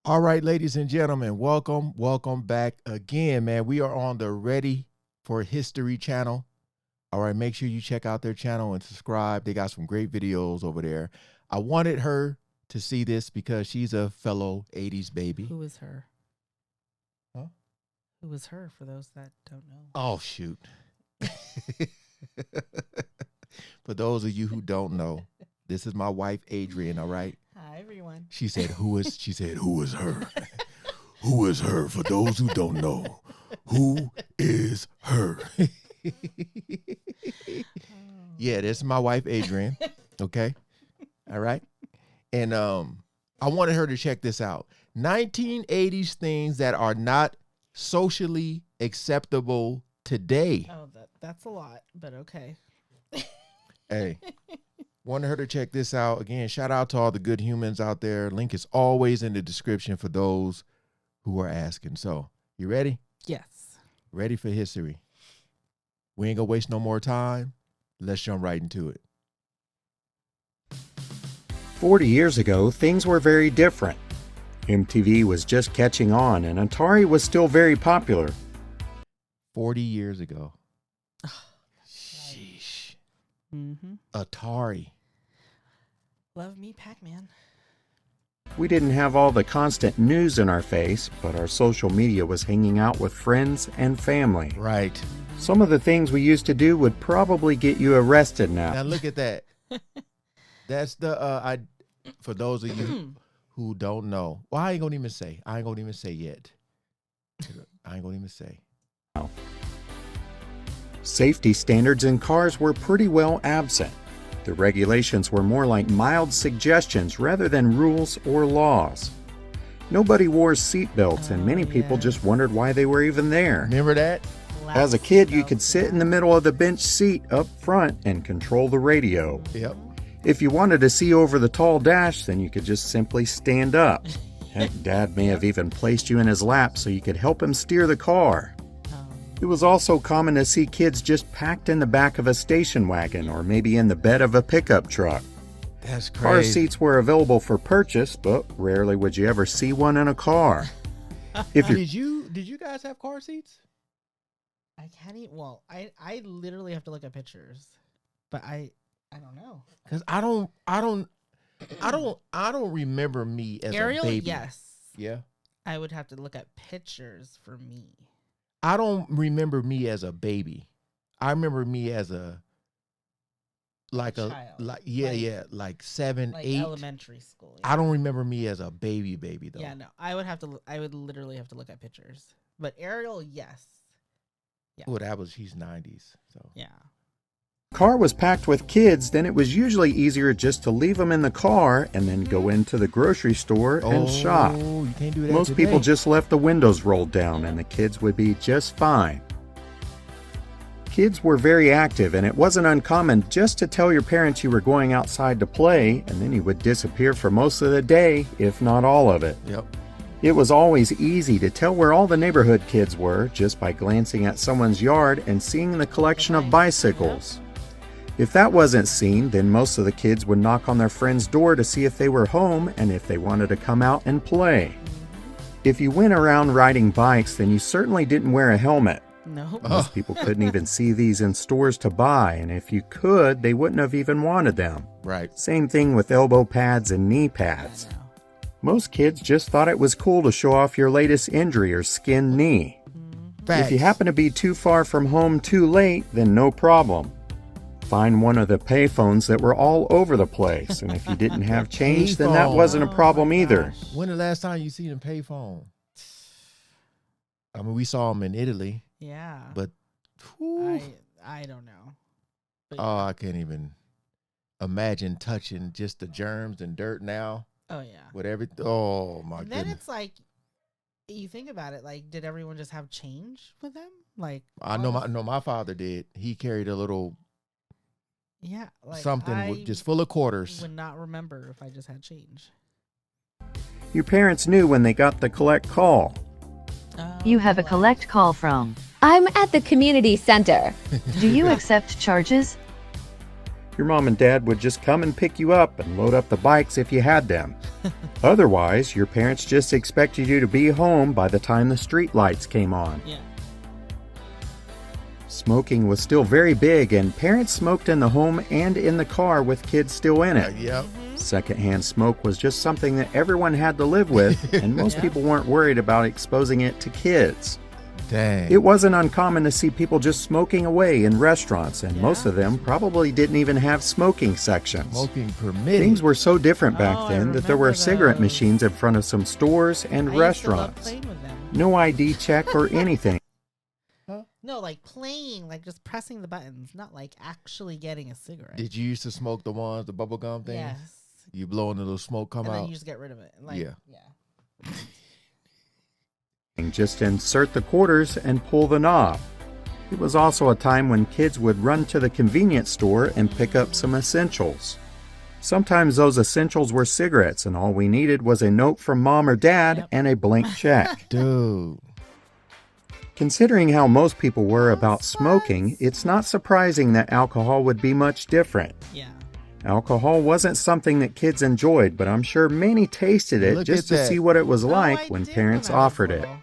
All right, ladies and gentlemen, welcome back again, man. We are on the Ready for History channel. All right, make sure you check out their channel and subscribe. They got some great videos over there. I wanted her to see this because she's a fellow 80s baby. Who is her? Huh? Who is her, for those that don't know? Oh, shoot. For those of you who don't know, this is my wife, Adrian, all right? Hi, everyone. She said, who is her? Who is her? For those who don't know, who is her? Yeah, this is my wife, Adrian. Okay. All right. And I wanted her to check this out. 1980s things that are not socially acceptable today. Oh, that's a lot, but okay. Hey, wanted her to check this out. Again, shout out to all the good humans out there. Link is always in the description for those who are asking. So, you ready? Yes. Ready for history. We ain't gonna waste no more time. Let's jump right into it. 40 years ago, things were very different. MTV was just catching on, and Atari was still very popular. 40 years ago. Sheesh. Mm-hmm. Atari. Love me, Pac-Man. We didn't have all the constant news in our face, but our social media was hanging out with friends and family. Right. Some of the things we used to do would probably get you arrested now. Now look at that. That's the for those of you who don't know. Well, I ain't gonna even say. I ain't gonna even say yet. I ain't gonna even say. Safety standards in cars were pretty well absent. The regulations were more like mild suggestions rather than rules or laws. Nobody wore seatbelts, and many people just wondered why they were even there. Remember that? As a kid, you could sit in the middle of the bench seat up front and control the radio. Yep. If you wanted to see over the tall dash, then you could just simply stand up. Heck, Dad may have even placed you in his lap so you could help him steer the car. It was also common to see kids just packed in the back of a station wagon or maybe in the bed of a pickup truck. That's crazy. Car seats were available for purchase, but rarely would you ever see one in a car. If you're Did you guys have car seats? I can't eat. Well, I literally have to look at pictures, but I don't know. Because I don't remember me as Ariel, a baby. yes. Yeah. I would have to look at pictures for me. I don't remember me as a baby. I remember me as a Child. like 7, Like 8. elementary school. Yeah. I don't remember me as a baby though. Yeah, no. I would literally have to look at pictures. But Ariel, yes. Yeah. Well, she's 90s. So Yeah. car was packed with kids, then it was usually easier just to leave them in the car and then go into the grocery store and shop. You can't do that Most today. people just left the windows rolled down and the kids would be just fine. Kids were very active, and it wasn't uncommon just to tell your parents you were going outside to play, and then you would disappear for most of the day, if not all of it. Yep. It was always easy to tell where all the neighborhood kids were just by glancing at someone's yard and seeing the collection of bicycles. If that wasn't seen, then most of the kids would knock on their friend's door to see if they were home and if they wanted to come out and play. If you went around riding bikes, then you certainly didn't wear a helmet. No. Most people couldn't even see these in stores to buy, and if you could, they wouldn't have even wanted them. Right. Same thing with elbow pads and knee pads. Most kids just thought it was cool to show off your latest injury or skinned knee. Facts. If you happen to be too far from home too late, then no problem. Find one of the payphones that were all over the place, and if you didn't have change, then that Payphone. wasn't a problem either. When the last time you seen a payphone? I mean, we saw them in Italy, Yeah. but whew, I don't know. But oh, I can't even imagine touching just the germs and dirt now. oh yeah. With everything. Oh my And then goodness. it's like, you think about it, like, did everyone just have change with them? Like, I know my father did. He carried a little yeah, like something I with just full of quarters. would not remember if I just had change. Your parents knew when they got the collect call. You have a collect call from. I'm at the community center. Do you accept charges? Your mom and dad would just come and pick you up and load up the bikes if you had them. Otherwise, your parents just expected you to be home by the time the street lights came on. Yeah. Smoking was still very big, and parents smoked in the home and in the car with kids still in it. Yep. Secondhand smoke was just something that everyone had to live with, and most Yeah. people weren't worried about exposing it to kids. Dang. It wasn't uncommon to see people just smoking away in restaurants, and most Yeah. of them probably didn't even have smoking sections. Smoking permitted. Things were so different back Oh, I then that there were remember cigarette those. machines in front of some stores and I used to love restaurants. playing with them. No ID check or anything. No, like playing, like just pressing the buttons, not like actually getting a cigarette. Did you used to smoke the ones, the bubble gum thing? Yes. You blow in the little smoke come And then out. you just get rid of it. Like, Yeah. Yeah. Just insert the quarters and pull the knob. It was also a time when kids would run to the convenience store and pick up some essentials. Sometimes those essentials were cigarettes, and all we needed was a note from mom or dad Yep. and a blank check. Dude. Considering how most people were about smoking, it's not surprising that alcohol would be much different. Yeah. Alcohol wasn't something that kids enjoyed, but I'm sure many tasted it Look just at to that. see what it was Oh, like I when did parents when I was offered it. little.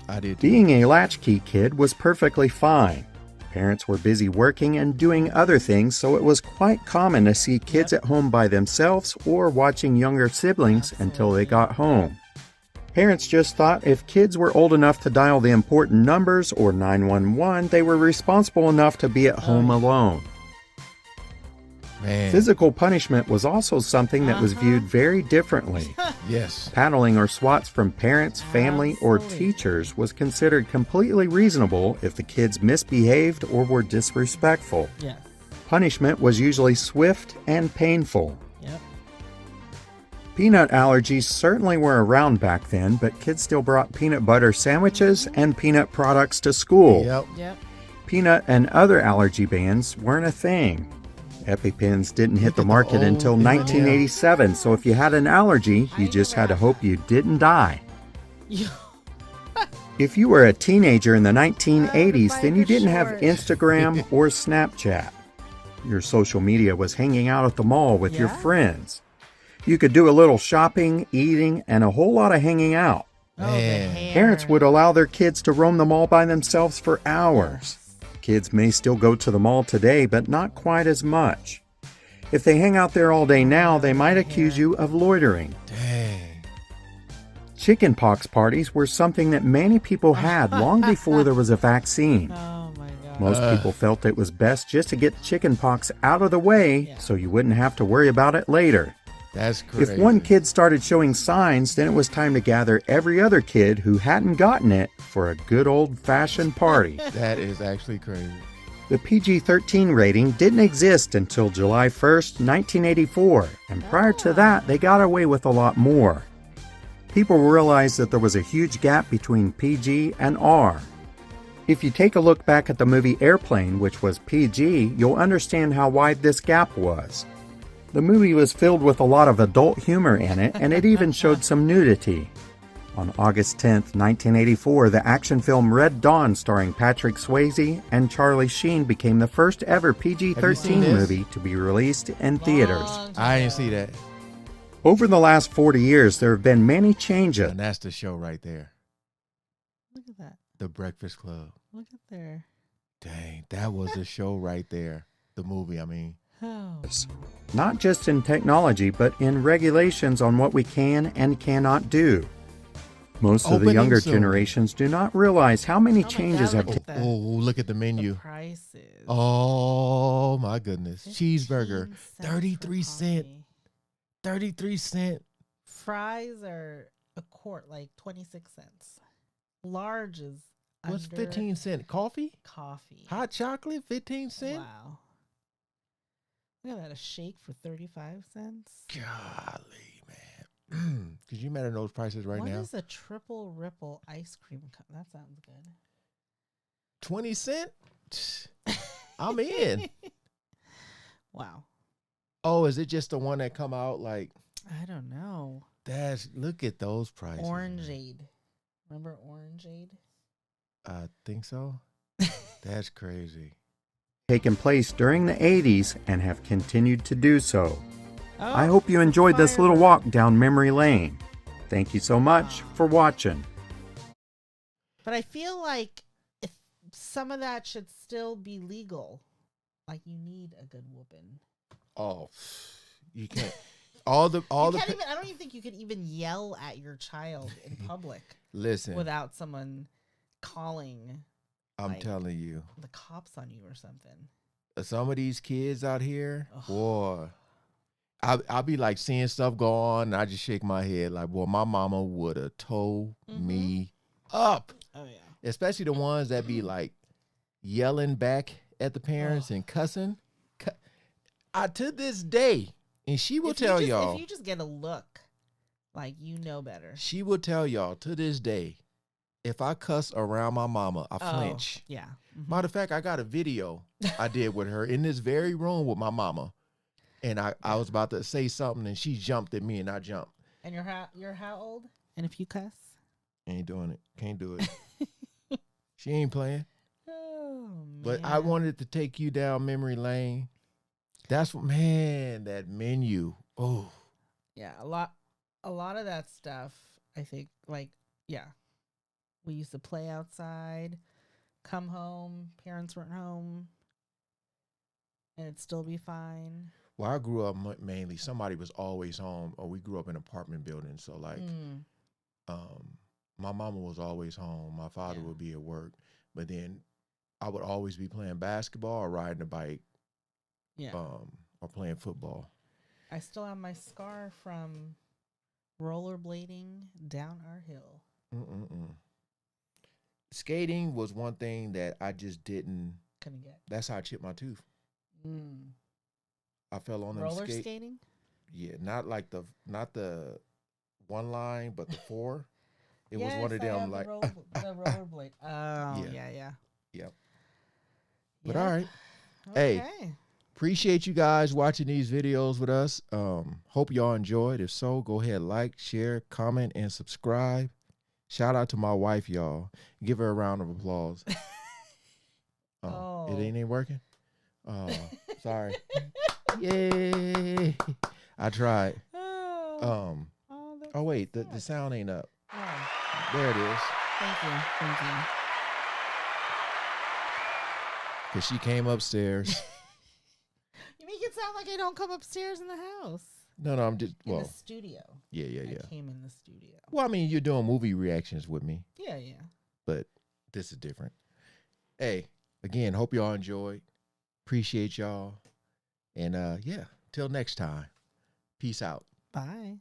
I did too. Being a latchkey kid was perfectly fine. Parents were busy working and doing other things, so it was quite common to see kids Yep. at home by themselves or watching younger siblings until they got home. Parents just thought if kids were old enough to dial the important numbers or 911, they were responsible enough to be at home yeah. alone. Man. Physical punishment was also something that was viewed very differently. Yes. Paddling or swats from parents, family, or Absolutely. teachers was considered completely reasonable if the kids misbehaved or were disrespectful. Yes. Punishment was usually swift and painful. Yep. Peanut allergies certainly were around back then, but kids still brought peanut butter sandwiches and peanut products to school. Yep. Yep. Peanut and other allergy bans weren't a thing. EpiPens didn't hit Look the at the market old until M&M. 1987, so if you had an allergy, you I just never had to had hope that. you didn't die. Yeah. If you were a teenager in the 1980s, buy then you the didn't have shorts. Instagram or Snapchat. Your social media was hanging out at the mall with your Yeah. friends. You could do a little shopping, eating, and a whole lot of hanging out. Oh, the Man. hair. Parents would allow their kids to roam the mall by themselves for hours. Kids may still go to the mall today, but not quite as much. If they hang out there all day now, they might accuse you of loitering. Dang. Chickenpox parties were something that many people had long before there was a vaccine. Oh my god. Most people felt it was best just to get chickenpox out of the way Yeah. so you wouldn't have to worry about it later. That's crazy. If one kid started showing signs, then it was time to gather every other kid who hadn't gotten it for a good old-fashioned party. That is actually crazy. The PG-13 rating didn't exist until July 1st, 1984, and prior to that, they got away with a lot more. People realized that there was a huge gap between PG and R. If you take a look back at the movie Airplane, which was PG, you'll understand how wide this gap was. The movie was filled with a lot of adult humor in it, and it even showed some nudity. On August 10th, 1984, the action film Red Dawn starring Patrick Swayze and Charlie Sheen became the first ever Have you seen PG-13 this? movie to be released in theaters. Long I didn't time see ago. that. Over the last 40 years, there have been many changes. And that's the show right there. Look at that. The Breakfast Club. Look at there. Dang. That was the show right there. The movie, I mean. Oh. Not just in technology, but in regulations on what we can and cannot do. Most of the Opening younger soon. generations do not realize how many Oh my changes God, have look taken. at that. Oh, look at the The menu. prices. Oh my goodness. 15 Cheeseburger. cents for 33 cent. coffee. 33 cent. Fries are a quart, like 26 cents. Large is What's under 15 cent? Coffee? coffee. Hot chocolate? 15 cent? Wow. Look at that, a shake for 35 cents. Golly, man. Could you imagine those prices right What now? is a triple ripple ice cream cup? That sounds good. 20 cent? I'm in. Wow. Oh, is it just the one that come out like I don't know. look at those prices. man. Orangeade. Remember Orangeade? I think so. That's crazy. taken place during the 80s and have continued to do so. Oh, I hope you enjoyed this little firework. walk down memory lane. Thank you so much for watching. But I feel like if some of that should still be legal. Like you need a good whooping. Oh, you can't. All the I don't even think you could even yell at your child in public listen. without someone calling I'm like, telling you, the cops on you or something. some of these kids out here, Ugh. boy, I'll be like seeing stuff go on, and I just shake my head like, boy, my mama would have told me up. Oh yeah. Especially the ones that be like yelling back at the parents and cussing. To this day, and she will tell y'all. If you just get a look, like you know better. She will tell y'all to this day, if I cuss around my mama, I flinch. Yeah. Mhm. Matter of fact, I got a video I did with her in this very room with my mama. And I was about to say something, and she jumped at me, and I jumped. And you're how old? And if you cuss? Ain't doing it. Can't do it. She ain't playing. Oh, man. But I wanted to take you down memory lane. That's what, man, that menu. Oh. Yeah, a lot of that stuff, I think, like, yeah. We used to play outside, come home, parents weren't home, and it'd still be fine. Well, I grew up mainly, somebody was always home, or we grew up in an apartment building. So, like, my mama was always home. My father would be at work. But then I would always be playing basketball or riding a bike. Yeah. Or playing football. I still have my scar from rollerblading down our hill. Skating was one thing that I just couldn't get. That's how I chipped my tooth. I fell on them Roller skating? Yeah, not the one line, but the four. It was one of them like the rollerblade. Oh, yeah. Yep. But all right. Hey. Appreciate you guys watching these videos with us. Hope y'all enjoyed. If so, go ahead, like, share, comment, and subscribe. Shout out to my wife, y'all. Give her a round of applause. It ain't working? Oh, sorry. Yay. I tried. Oh wait, the sound ain't up. There it is. Thank you. Because she came upstairs. You make it sound like I don't come upstairs in the house. No, I'm just, in the studio. Yeah. I came in the studio. Well, I mean, you're doing movie reactions with me. Yeah. But this is different. Hey, again, hope y'all enjoyed. Appreciate y'all. And till next time. Peace out. Bye.